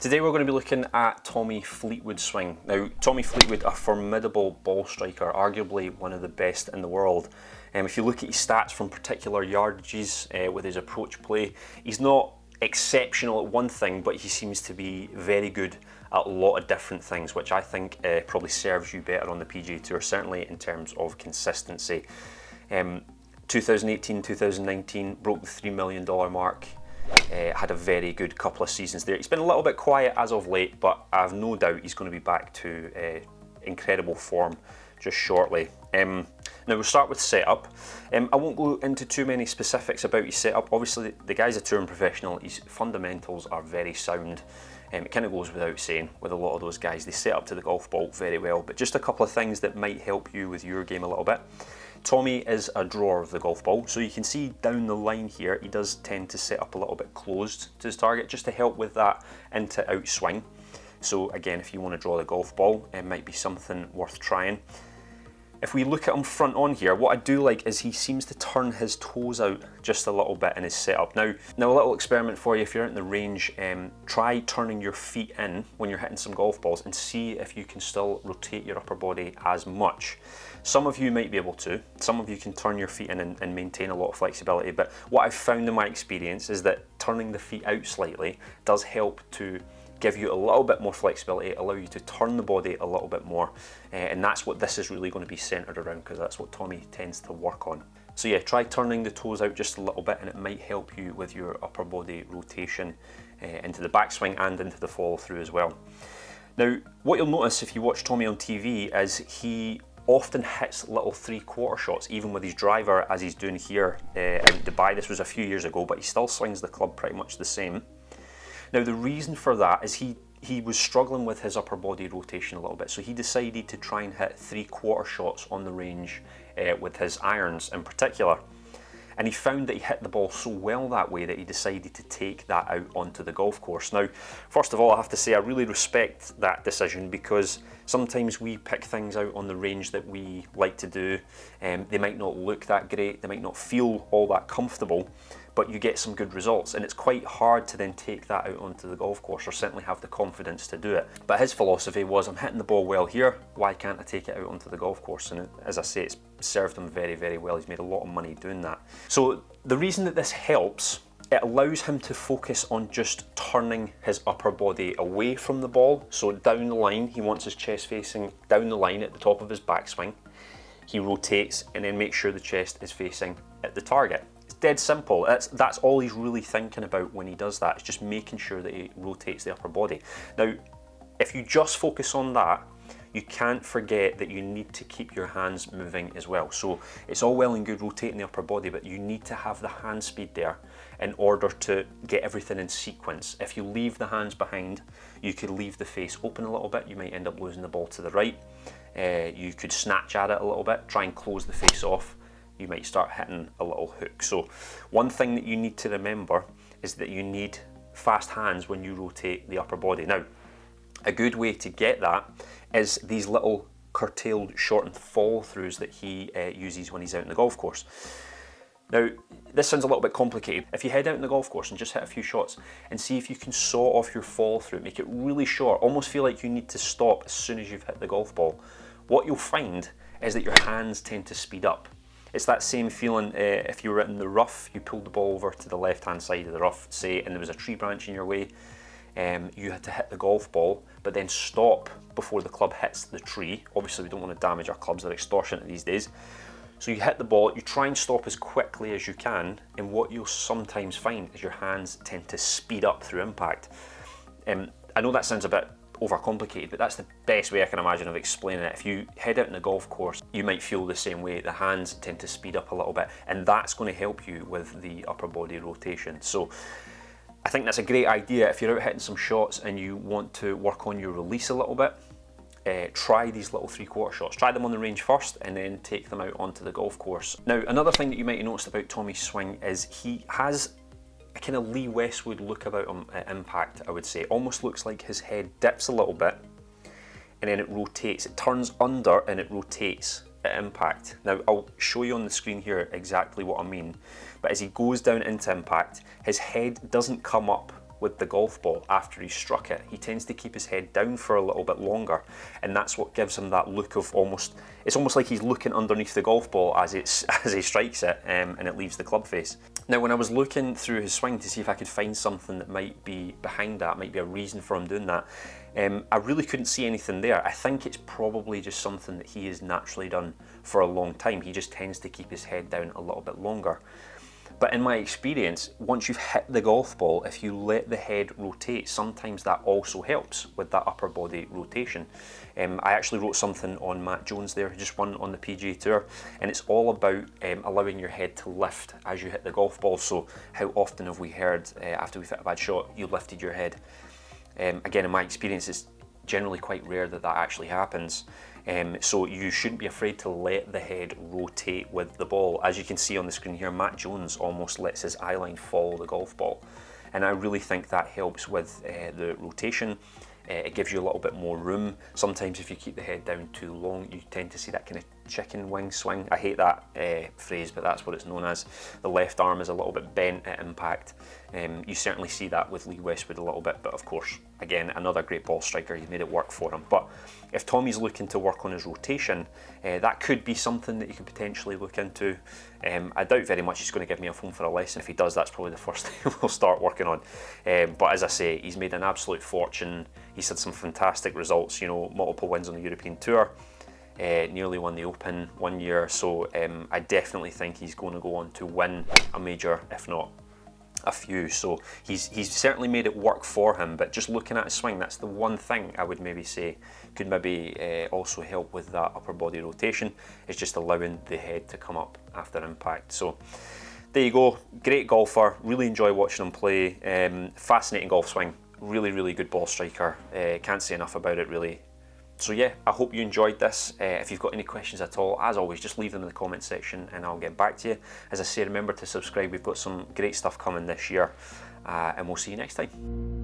Today we're going to be looking at Tommy Fleetwood's swing. Now, Tommy Fleetwood, a formidable ball striker, arguably one of the best in the world. If you look at his stats from particular yardages with his approach play, he's not exceptional at one thing, but he seems to be very good at a lot of different things, which I think probably serves you better on the PGA Tour, certainly in terms of consistency. 2018-2019 broke the $3 million mark. Had a very good couple of seasons there. He's been a little bit quiet as of late, but I have no doubt he's going to be back to incredible form just shortly. Now we'll start with setup. I won't go into too many specifics about his setup. Obviously the guy's a touring professional, his fundamentals are very sound. It kind of goes without saying with a lot of those guys. They set up to the golf ball very well, but just a couple of things that might help you with your game a little bit. Tommy is a drawer of the golf ball, so you can see down the line here, he does tend to set up a little bit closed to his target, just to help with that in to out swing. So again, if you want to draw the golf ball, it might be something worth trying. If we look at him front on here, what I do like is he seems to turn his toes out just a little bit in his setup. Now a little experiment for you, if you're out in the range, try turning your feet in when you're hitting some golf balls and see if you can still rotate your upper body as much. Some of you might be able to, some of you can turn your feet in and maintain a lot of flexibility, but what I've found in my experience is that turning the feet out slightly does help to give you a little bit more flexibility, allow you to turn the body a little bit more, and that's what this is really going to be centered around, because that's what Tommy tends to work on. So yeah, try turning the toes out just a little bit and it might help you with your upper body rotation into the backswing and into the follow through as well. Now, what you'll notice if you watch Tommy on TV is he often hits little 3/4 shots, even with his driver, as he's doing here in Dubai. This was a few years ago, but he still swings the club pretty much the same. Now the reason for that is he was struggling with his upper body rotation a little bit, so he decided to try and hit 3/4 shots on the range with his irons in particular. And he found that he hit the ball so well that way that he decided to take that out onto the golf course. Now, first of all, I have to say I really respect that decision, because sometimes we pick things out on the range that we like to do. They might not look that great, they might not feel all that comfortable, but you get some good results, and it's quite hard to then take that out onto the golf course, or certainly have the confidence to do it. But his philosophy was, I'm hitting the ball well here, why can't I take it out onto the golf course? And as I say, it's served him very, very well. He's made a lot of money doing that. So the reason that this helps, it allows him to focus on just turning his upper body away from the ball. So down the line, he wants his chest facing down the line at the top of his backswing. He rotates and then makes sure the chest is facing at the target. Dead simple. That's all he's really thinking about when he does that. It's just making sure that he rotates the upper body. Now, if you just focus on that, you can't forget that you need to keep your hands moving as well. So it's all well and good rotating the upper body, but you need to have the hand speed there in order to get everything in sequence. If you leave the hands behind, you could leave the face open a little bit. You might end up losing the ball to the right. You could snatch at it a little bit, try and close the face off. You might start hitting a little hook. So one thing that you need to remember is that you need fast hands when you rotate the upper body. Now, a good way to get that is these little curtailed, shortened follow throughs that he uses when he's out in the golf course. Now, this sounds a little bit complicated. If you head out in the golf course and just hit a few shots and see if you can saw off your follow through, make it really short, almost feel like you need to stop as soon as you've hit the golf ball, what you'll find is that your hands tend to speed up. It's that same feeling if you were in the rough, you pulled the ball over to the left-hand side of the rough, say, and there was a tree branch in your way. You had to hit the golf ball, but then stop before the club hits the tree. Obviously, we don't want to damage our clubs, they're extortionate these days. So you hit the ball, you try and stop as quickly as you can, and what you'll sometimes find is your hands tend to speed up through impact. I know that sounds a bit overcomplicated, but that's the best way I can imagine of explaining it. If you head out in the golf course, you might feel the same way. The hands tend to speed up a little bit, and that's going to help you with the upper body rotation. So I think that's a great idea. If you're out hitting some shots and you want to work on your release a little bit, try these little 3/4 shots. Try them on the range first and then take them out onto the golf course. Now, another thing that you might have noticed about Tommy's swing is he has a kind of Lee Westwood look about him at impact, I would say. Almost looks like his head dips a little bit and then it rotates. It turns under and it rotates at impact. Now, I'll show you on the screen here exactly what I mean, but as he goes down into impact, his head doesn't come up with the golf ball after he struck it, he tends to keep his head down for a little bit longer, and that's what gives him that look of it's almost like he's looking underneath the golf ball as he strikes it, and it leaves the club face. Now, when I was looking through his swing to see if I could find something that might be behind that, might be a reason for him doing that, I really couldn't see anything there. I think it's probably just something that he has naturally done for a long time. He just tends to keep his head down a little bit longer. But in my experience, once you've hit the golf ball, if you let the head rotate, sometimes that also helps with that upper body rotation. I actually wrote something on Matt Jones there, who just won on the PGA Tour, and it's all about allowing your head to lift as you hit the golf ball. So how often have we heard, after we've hit a bad shot, you lifted your head? Again, in my experience, it's generally quite rare that that actually happens. So you shouldn't be afraid to let the head rotate with the ball. As you can see on the screen here, Matt Jones almost lets his eye line follow the golf ball. And I really think that helps with the rotation. It gives you a little bit more room. Sometimes if you keep the head down too long, you tend to see that kind of chicken wing swing. I hate that phrase, but that's what it's known as. The left arm is a little bit bent at impact. You certainly see that with Lee Westwood a little bit, but of course, again, another great ball striker. He made it work for him. But if Tommy's looking to work on his rotation, that could be something that you could potentially look into. I doubt very much he's going to give me a phone for a lesson. If he does, that's probably the first thing we'll start working on. But as I say, he's made an absolute fortune. He's had some fantastic results, you know, multiple wins on the European Tour. Nearly won the Open 1 year, so I definitely think he's going to go on to win a major, if not a few. So he's certainly made it work for him, but just looking at his swing, that's the one thing I would maybe say could maybe also help with that upper body rotation, is just allowing the head to come up after impact. So there you go, great golfer, really enjoy watching him play, fascinating golf swing, really good ball striker, can't say enough about it really. So yeah, I hope you enjoyed this. If you've got any questions at all, as always, just leave them in the comment section and I'll get back to you. As I say, remember to subscribe. We've got some great stuff coming this year, and we'll see you next time.